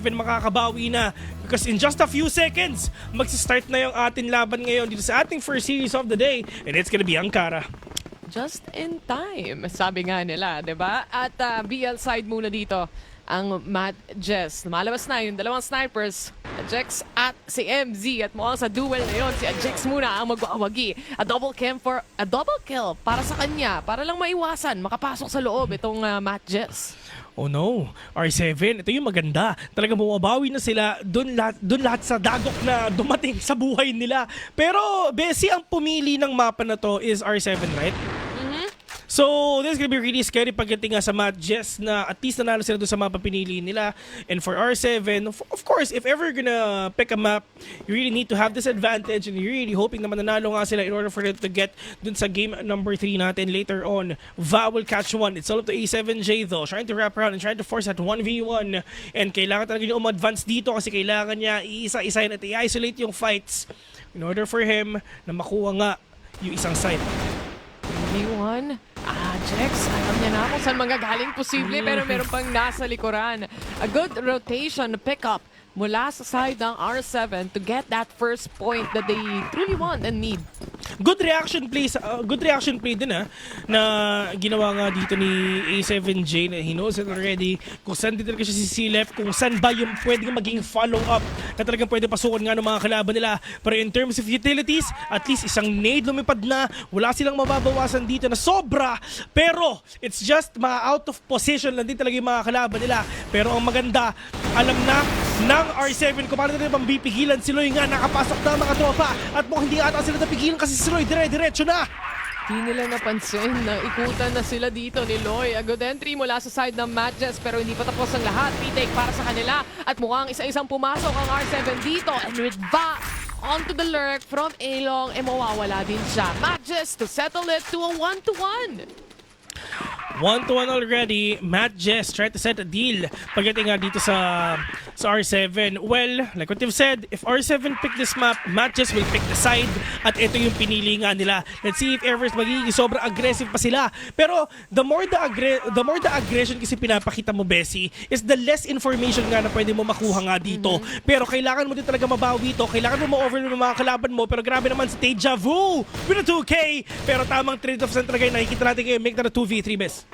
makakabawi na because in just a few seconds, magsistart na yung ating laban ngayon dito sa ating first series of the day and it's gonna be Ankara. Just in time, sabi nga nila, 'di ba? At BL side muna dito ang Matt Jess. Lumalabas na yung dalawang snipers, Ajex at si MZ. At mukhang sa duel na yun, si Ajex muna ang magwawagi. A double kill para sa kanya, para lang maiwasan, makapasok sa loob itong Matt Jess. Oh no, R7, ito yung maganda. Talagang bumabawi na sila doon lahat sa dagok na dumating sa buhay nila. Pero, Bessie, ang pumili ng mapa na to is R7, right? So, this is gonna be really scary pagdating nga sa Matt Jess na at least nanalo sila doon sa mapa pinili nila. And for R7, of course, if ever gonna pick a map, you really need to have this advantage and you're really hoping na mananalo nga sila in order for them to get dun sa game number 3 natin later on. Va will catch one. It's all up to A7J though, trying to wrap around and trying to force that 1v1. And kailangan talaga niya advance dito kasi kailangan niya iisa-isahin at i-isolate yung fights in order for him na makuha nga yung isang side. 1v1. Jex, alam niya na kung saan manggagaling posible pero meron pang nasa likuran. A good rotation pick up mula sa side ng R7 to get that first point that they truly want and need. Good reaction play din na ginawa nga dito ni A7J na he knows it already kung saan din talaga siya sisilip, kung saan ba yung pwedeng maging follow-up na talagang pwede pasukan nga ng mga kalaban nila. Pero in terms of utilities, at least isang nade lumipad na, wala silang mababawasan dito na sobra, pero it's just mga out of position lang din talaga yung mga kalaban nila. Pero ang maganda, alam na ng R7 kung paano nila pambipigilan si Loy nga nakapasok na mga tropa at mukhang hindi ata sila napigilan kasi si Loy dire-diretso na. Di nila napansin na ikutan na sila dito ni Loy. A good entry mula sa side ng Matt Jess pero hindi pa tapos ang lahat. Retake para sa kanila at mukhang isa-isang pumasok ang R7 dito and with Va onto the lurk from A-Long mawawala din siya. Matt Jess to settle it to a 1-1. 1-1 already. Matt Jess tried to set a deal pagdating nga dito sa R7. Well, like what you've said, if R7 pick this map, Matt Jess will pick the side at ito yung pinili nga nila. Let's see if ever magiging sobrang aggressive pa sila. Pero the more the aggression kasi pinapakita mo, Bessie, is the less information nga na pwede mo makuha nga dito. Pero kailangan mo din talaga mabawi ito. Kailangan mo ma-overload ng mga kalaban mo. Pero grabe naman si Deja Vu with a 2K. Pero tamang trade-off sa talaga yung nakikita natin ngayon. Make that a 2v3, Bes.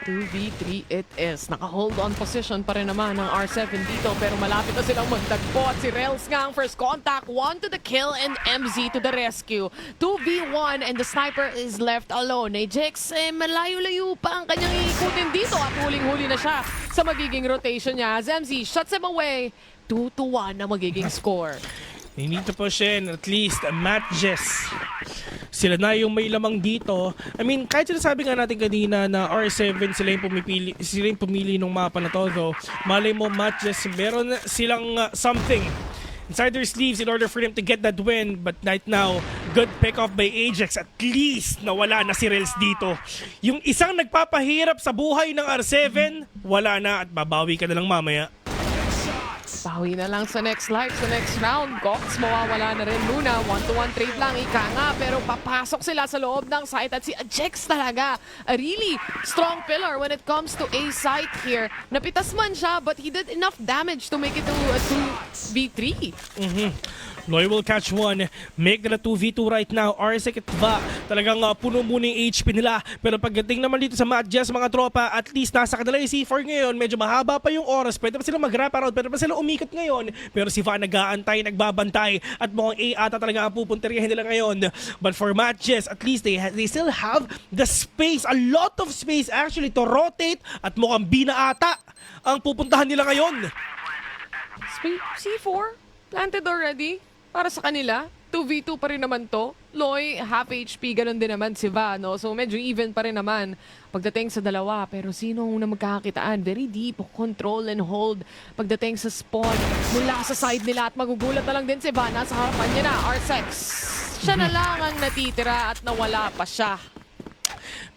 2v3 it is. Naka-hold on position pa rin naman ng R7 dito pero malapit na silang magtagpo at si Rels nga ang first contact. 1 to the kill and MZ to the rescue. 2v1 and the sniper is left alone. Ajex, malayo-layo pa ang kanyang iikutin dito at huling-huli na siya sa magiging rotation niya. As MZ shuts him away. 2-1 na magiging score. They need to push in at least Matt Jess. Sila na yung may lamang dito. I mean, kahit sinasabi nga natin kanina na R7 sila yung pumili ng mapa na to. Though, malay mo Matt Jess, meron silang something inside their sleeves in order for them to get that win. But right now, good pick off by Ajax. At least nawala na si Rels dito. Yung isang nagpapahirap sa buhay ng R7, wala na at babawi ka na lang mamaya. Bawi na lang sa next life, sa next round. Cox mawawala na rin muna. 1-1 trade lang, ika nga. Pero papasok sila sa loob ng site at si Ajex talaga. A really strong pillar when it comes to A site here. Napitas man siya but he did enough damage to make it to a 2v3. Loy will catch one. Make that a 2v2 right now. Arsec at Va. Talagang puno muna yung HP nila. Pero pagdating naman dito sa Matt Jess, mga tropa, at least nasa kanila yung C4 ngayon. Medyo mahaba pa yung oras. Pwede pa sila mag-wrap around. Pwede pa sila umikot ngayon. Pero si Va nag-aantay, nagbabantay. At mukhang A ata talaga ang pupunteriyahin nila ngayon. But for Matt Jess, at least they still have the space. A lot of space actually to rotate. At mukhang B na ata ang pupuntahan nila ngayon. C4 planted already. Para sa kanila, 2v2 pa rin naman to. Loy, half HP, ganun din naman si Va, no? So medyo even pa rin naman pagdating sa dalawa. Pero sino na magkakakitaan? Very deep, control and hold pagdating sa spawn mula sa side nila. At magugulat na lang din si Va. Nasa harapan niya na, R6. Siya na lang ang natitira at nawala pa siya.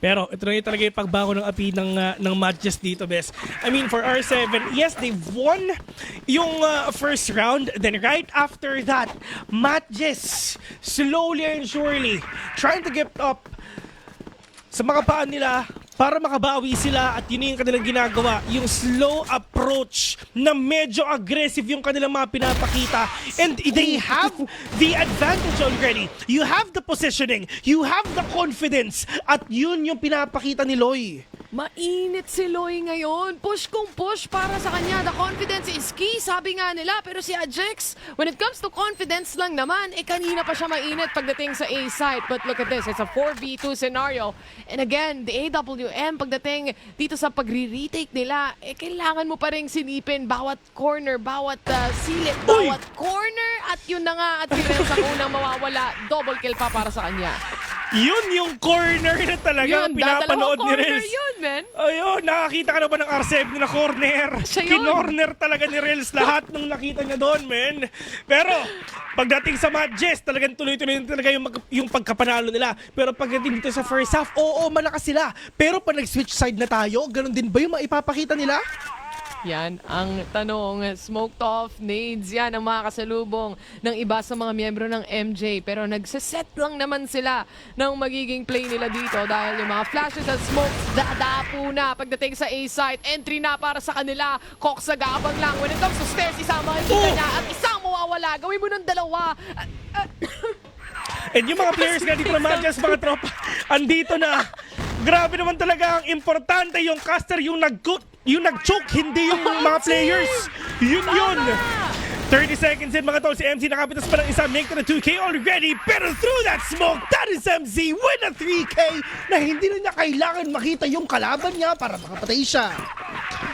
Pero ito na yung talaga yung pagbago ng api ng matches dito, Bes. I mean, for R7, yes, they've won yung first round. Then right after that, matches slowly and surely trying to get up sa mga paan nila para makabawi sila at yun yung kanilang ginagawa. Yung slow approach na medyo aggressive yung kanilang mga pinapakita. And they have the advantage already. You have the positioning. You have the confidence. At yun yung pinapakita ni Loy. Mainit si Loy ngayon. Push kung push para sa kanya. The confidence is key, sabi nga nila. Pero si Ajax, when it comes to confidence lang naman, kanina pa siya mainit pagdating sa A site. But look at this, it's a 4v2 scenario. And again, the AWM, pagdating dito sa pagre-retake nila, kailangan mo pa rin sinipin bawat corner, bawat silip, bawat corner. At yun na nga, at si Rels ang unang mawawala. Double kill pa para sa kanya. Yun yung corner na talaga Yun, pinapanood ni corner Rels. yun, man. Ayun, nakakita ka na ba ng R7 na corner? Siya yun. Kinorner talaga ni Rels lahat ng nakita niya doon, men. Pero, pagdating sa matches, talagang tuloy-tuloy talaga yung pagkapanalo nila. Pero pagdating dito sa first half, oo, malakas sila. Pero pag nag-switch side na tayo, ganun din ba yung maipapakita nila? Yan ang tanong. Smoked off nades yan ang mga kasalubong ng iba sa mga miyembro ng MJ. Pero nagsiset lang naman sila ng magiging play nila dito dahil yung mga flashes at smokes dadapo na pagdating sa A-site. Entry na para sa kanila. Cox nag-aabang lang. When it comes to stairs, isang makikita niya at isang mawawala. Gawin mo ng dalawa. And yung mga players nga dito na matches, mga tropa, andito na. Grabe naman talaga ang importante yung caster, yung nag-choke, hindi yung mga players. Yun. 30 seconds in mga tol, si MC nakapitas pa ng isa, make to the 2K already, pero through that smoke, that is MC with a 3K na hindi na niya kailangan makita yung kalaban niya para makapatay siya.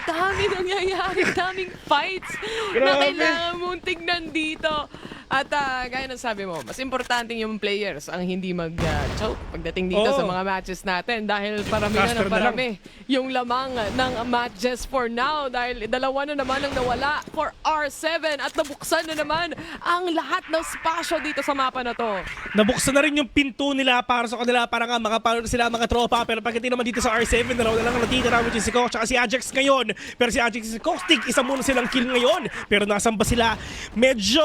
Dami nangyayari, daming fights na Grabe. kailangan mong tignan dito. At gaya ng sabi mo, mas importante yung players ang hindi mag-choke pagdating dito sa mga matches natin dahil parami Caster na ng parami yung lamang ng matches for now dahil dalawa na naman ang nawala for R7 at nabuksan na naman ang lahat ng spasyo dito sa mapa na to. Nabuksan na rin yung pinto nila para sa kanila para nga makapalo na sila mga tropa. Pero pagdating naman dito sa R7, dalawa na lang ang natitira which is si Cox at si Ajax ngayon. Pero si Ajax si Cox, isa muna silang kill ngayon. Pero nasan ba sila? Medyo,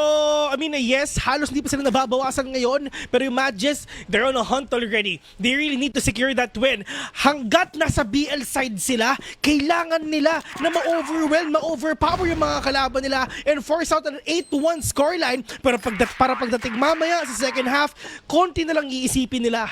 yes, halos hindi pa sila nababawasan ngayon. Pero yung Madges, they're on a hunt already. They really need to secure that win. Hanggat nasa BL side sila, kailangan nila na ma-overwhelm, ma-overpower yung mga kalaban nila and force out an 8-1 scoreline. Pero para pagdating mamaya sa second half, konti na lang iisipin nila.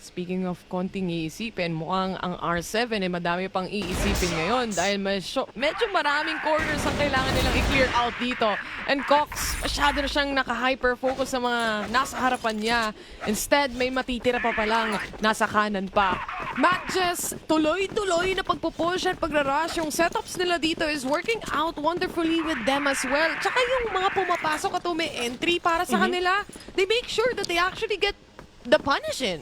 Speaking of konting iisipin, mukhang ang R7 ay madami pang iisipin ngayon dahil medyo maraming corners ang kailangan nilang i-clear out dito. And Cox, masyado na siyang naka-hyper-focus sa mga nasa harapan niya. Instead, may matitira pa palang nasa kanan pa. Matches, tuloy-tuloy na pagpupush at pagra-rush. Yung setups nila dito is working out wonderfully with them as well. Tsaka yung mga pumapasok at may entry para sa kanila, they make sure that they actually get the punish in.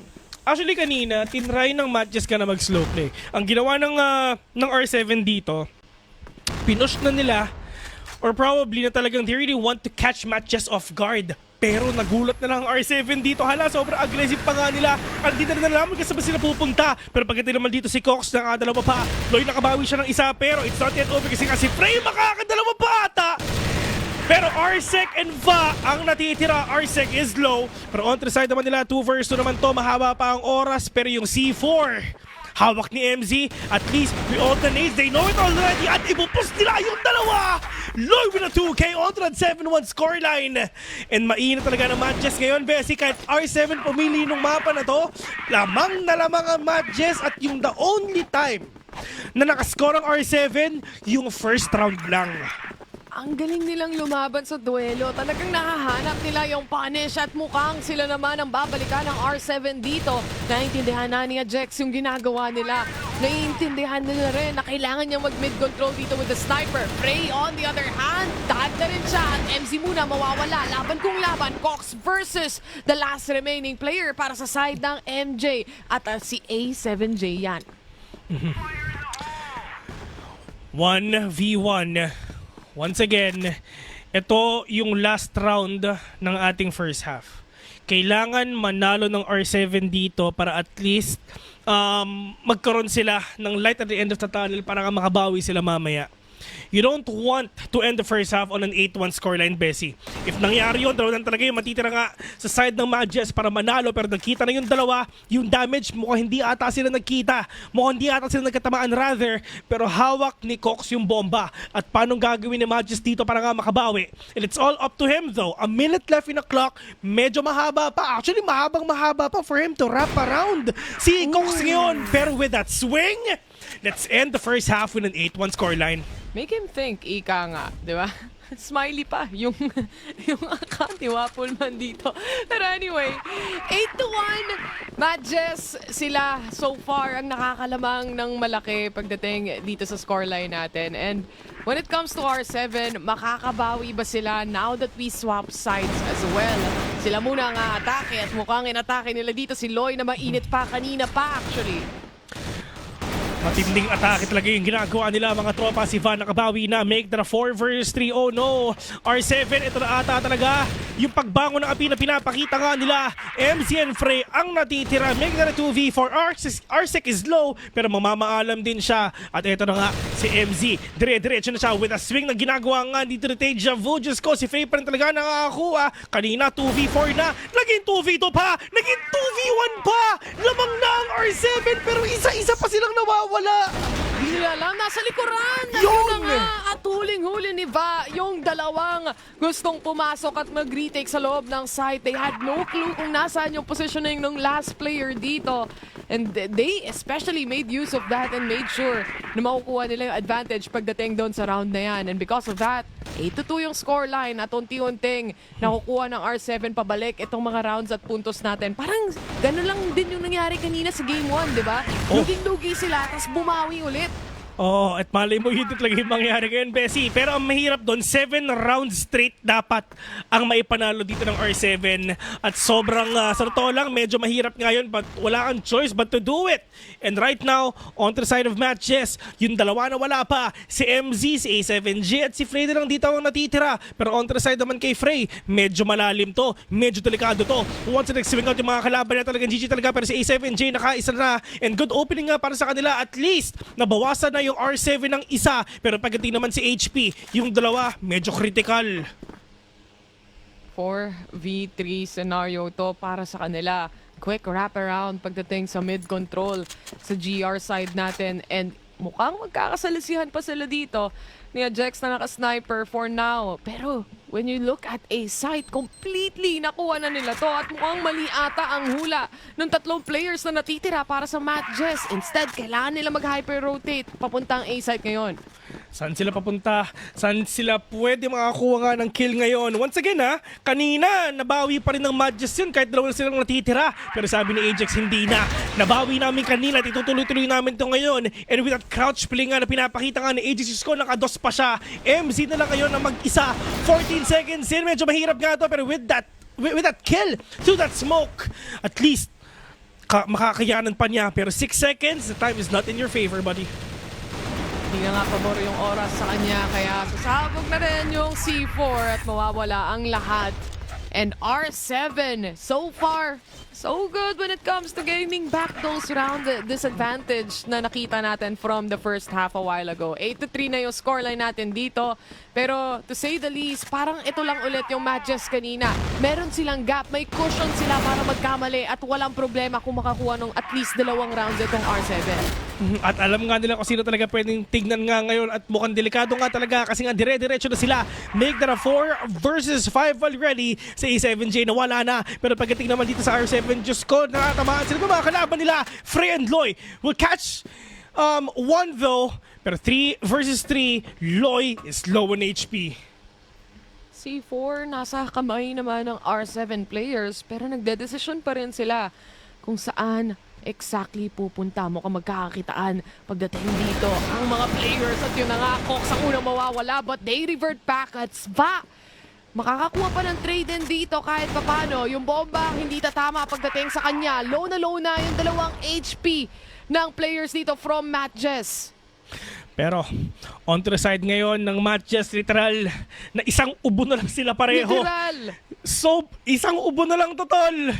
Actually kanina, tinry ng Madges ka na mag-slow play. Ang ginawa ng R7 dito, pinush na nila or probably na talagang they really want to catch Madges off guard. Pero nagulat na lang ang R7 dito. Hala, sobrang aggressive pa nga nila. At di na nalaman kasi ba sila pupunta. Pero pagdating naman dito si Cox, nakadalawa pa. Loy nakabawi siya ng isa pero it's not yet over kasi Frey makakadalawa pa ata. Pero Arsec and Va ang natitira. Arsec is low. Pero on the side naman nila, 2 vs 2 naman to. Mahaba pa ang oras. Pero yung C4, hawak ni MZ. At least with all the nades, they know it already. At ipupus nila yung dalawa. Loy with a 2K on that 7-1 scoreline. And mainit talaga ng matches ngayon. Besi, kahit R7 pumili nung mapa na to, lamang na lamang ang matches. At yung the only time na nakascore ang R7, yung first round lang. Ang galing nilang lumaban sa duelo. Talagang nahahanap nila yung punish at mukhang sila naman ang babalikan ng R7 dito. Naiintindihan na ni Ajax yung ginagawa nila. Naiintindihan nila rin na kailangan niya mag-mid control dito with the sniper. Frey on the other hand, tag na rin siya at MZ muna mawawala. Laban kung laban, Cox versus the last remaining player para sa side ng MJ. At si A7J yan. 1v1. Once again, ito yung last round ng ating first half. Kailangan manalo ng R7 dito para at least magkaroon sila ng light at the end of the tunnel para makabawi sila mamaya. You don't want to end the first half on an 8-1 scoreline, Bessie. If nangyari yun, dalawa lang talaga yung matitira nga sa side ng Madges para manalo, pero nagkita na yung dalawa, yung damage mukhang hindi ata sila nagkita. Mukhang hindi ata sila nagkatamaan rather, pero hawak ni Cox yung bomba. At paano gagawin ni Madges dito para nga makabawi? And it's all up to him though. A minute left in the clock, medyo mahaba pa. Actually, mahaba pa for him to wrap around si Cox ngayon. Pero with that swing, let's end the first half with an 8-1 scoreline. Make him think, ika nga, di ba? Smiley pa yung account ni Wapulman dito. Pero anyway, 8-1, Madges sila so far ang nakakalamang ng malaki pagdating dito sa scoreline natin. And when it comes to R7, makakabawi ba sila now that we swap sides as well? Sila muna nga atake at mukhang inatake nila dito si Loy na mainit pa kanina pa actually. Matinding atake talaga yung ginagawa nila mga tropa. Si Van nakabawi na, make that a 4 versus 3. Oh no, R7, ito na ata talaga yung pagbangon ng api na pinapakita nga nila. MZ and Frey ang natitira, make that a 2v4. Arsec is low pero mamamaalam din siya. At ito na nga si MZ, dire-diretso na siya with a swing na ginagawa nga dito ni Deja Vu. Diyos ko, si Frey pa rin talaga nakakakuha. Kanina 2v4 na, naging 2v2 pa, naging 2v1 pa. Lamang na ang R7 pero isa-isa pa silang nawawala. Hindi nila alam, nasa likuran. Yun! Yun na nga, at huling-huli ni Va, yung dalawang gustong pumasok at mag-retake sa loob ng site. They had no clue kung nasaan yung positioning ng last player dito. And they especially made use of that and made sure na makukuha nila yung advantage pagdating doon sa round na yan. And because of that, 8-2 yung scoreline at unti-unting nakukuha ng R7 pabalik itong mga rounds at puntos natin. Parang gano'n lang din yung nangyari kanina sa game 1, di ba? Luging-lugi sila, tapos bumawi ulit. Oh, at malay mo yun talaga yung mangyari ngayon, Bessie. Pero ang mahirap doon, 7 rounds straight dapat ang maipanalo dito ng R7. At sobrang, sa totoo lang, medyo mahirap ngayon but wala kang choice but to do it. And right now, on the side of Matches, yung dalawa na wala pa, si MZ, si A7G at si Frey na lang dito ang natitira. Pero on the side naman kay Frey, medyo malalim to, medyo delikado to. Once nag-swing out yung mga kalaban niya talagang GG talaga, pero si A7J nakaisa na. And good opening nga para sa kanila, at least nabawasan na yung R7 ng isa, pero pagdating naman si HP, yung dalawa medyo critical. 4v3 scenario to para sa kanila. Quick wraparound pagdating sa mid-control sa GR side natin. And mukhang magkakasalisihan pa sila dito ni Ajex na naka-sniper for now. Pero when you look at A site, completely nakuha na nila to at mukhang mali ata ang hula ng tatlong players na natitira para sa Matches. Instead, kailangan nila mag-hyper-rotate papuntang A site ngayon. Saan sila papunta? Saan sila pwede makakuha nga ng kill ngayon? Once again kanina nabawi pa rin ng Madges yun kahit dalawa na silang natitira. Pero sabi ni Ajax hindi na. Nabawi namin kanina at itutuloy-tuloy namin ito ngayon. And with that crouch play nga na pinapakita nga ni Ajax, Yusko, nakados pa siya. MZ na lang ngayon na mag-isa. 14 seconds in, medyo mahirap nga to pero with that kill through that smoke, at least makakayanan pa niya. Pero 6 seconds, the time is not in your favor, buddy. Hindi na nga pabor yung oras sa kanya, kaya sasabog na rin yung C4 at mawawala ang lahat. And R7, so far, so good when it comes to gaining back those round disadvantage na nakita natin from the first half a while ago. 8-3 na yung scoreline natin dito. Pero to say the least, parang ito lang ulit yung Matches kanina. Meron silang gap, may cushion sila para magkamali at walang problema kung makakuha ng at least 2 rounds itong R7. At alam nga nila kung sino talaga pwedeng tignan nga ngayon at mukhang delikado nga talaga kasi nga dire-diretso na sila. Make that a 4 versus 5 already. Sa A7J na wala na. Pero pagdating naman dito sa R7, Diyos ko, nakatamaan sila mga kalaban nila. Frey and Loy will catch one though. Pero 3 versus 3, Loy is low on HP. C4 nasa kamay naman ng R7 players pero nagdedesisyon pa rin sila kung saan exactly pupunta mo ka magkakakitaan pagdating dito ang mga players at yun na nga Cox ang unang mawawala but they revert back at Sva makakakuha pa ng trade in dito kahit papano yung bomba hindi tatama pagdating sa kanya low na yung 2 HP ng players dito from Matches. Pero on to the side ngayon ng Matches, literal na isang ubo na lang sila pareho. Literal. So isang ubo na lang totol.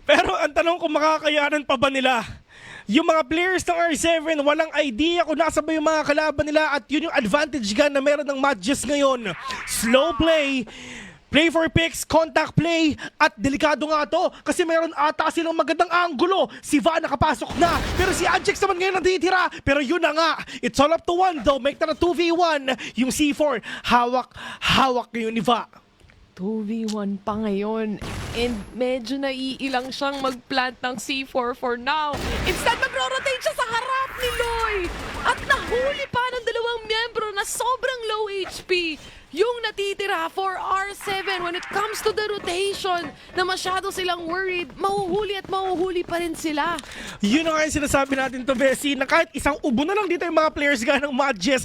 Pero ang tanong kung makakayanan pa ba nila Yung mga players ng R7, walang idea kung nasa ba yung mga kalaban nila at yun yung advantage gun na meron ng Madges ngayon. Slow play, play for picks, contact play, at delikado nga to kasi mayroon ata silang magandang anggulo. Si Va nakapasok na, pero si Ajax naman ngayon natitira. Pero yun na nga, it's all up to one though. Make na 2v1. Yung C4, hawak ngayon ni Va. 2v1 pa ngayon. And medyo naiilang siyang mag-plant ng C4 for now. Instead, magro-rotate siya sa harap ni Loy. At nahuli pa ng dalawang miyembro na sobrang low HP. Yung natitira for R7 when it comes to the rotation na masyado silang worried, mahuhuli pa rin sila. Yun na nga yung sinasabi natin to, Bessie, na kahit isang ubo na lang dito yung mga players nga ng Madges.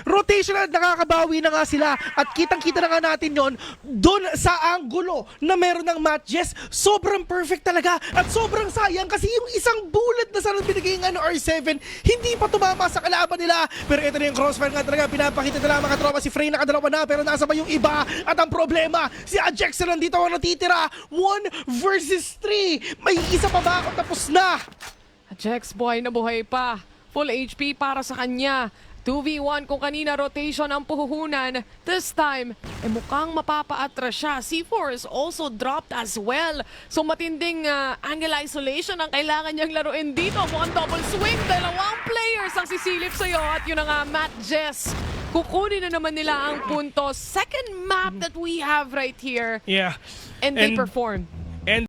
Rotation lang, nakakabawi na nga sila. At kitang-kita na nga natin yon doon sa angulo na meron ng Madges. Sobrang perfect talaga. At sobrang sayang kasi yung isang bullet na sana binigay nga ng R7, hindi pa tumama sa kalaban nila. Pero ito na yung crossfire nga talaga. Pinapakita nila mga tropa. Si Frey nakadalawa na, pero nasa ba yung iba? At ang problema, si Ajax na nandito ang natitira. 1 versus 3. May isa pa ba ako tapos na? Jax boy na buhay pa. Full HP para sa kanya. 2v1 kung kanina rotation ang puhuhunan. This time, mukhang mapapaatras siya. C4 is also dropped as well. So matinding angle isolation ang kailangan niyang laruin dito. Mukhang double swing. Dalawang players ang sisilip sa'yo. At yun na nga, Matt Jess. Kukunin na naman nila ang punto. Second map that we have right here. Yeah. And they performed.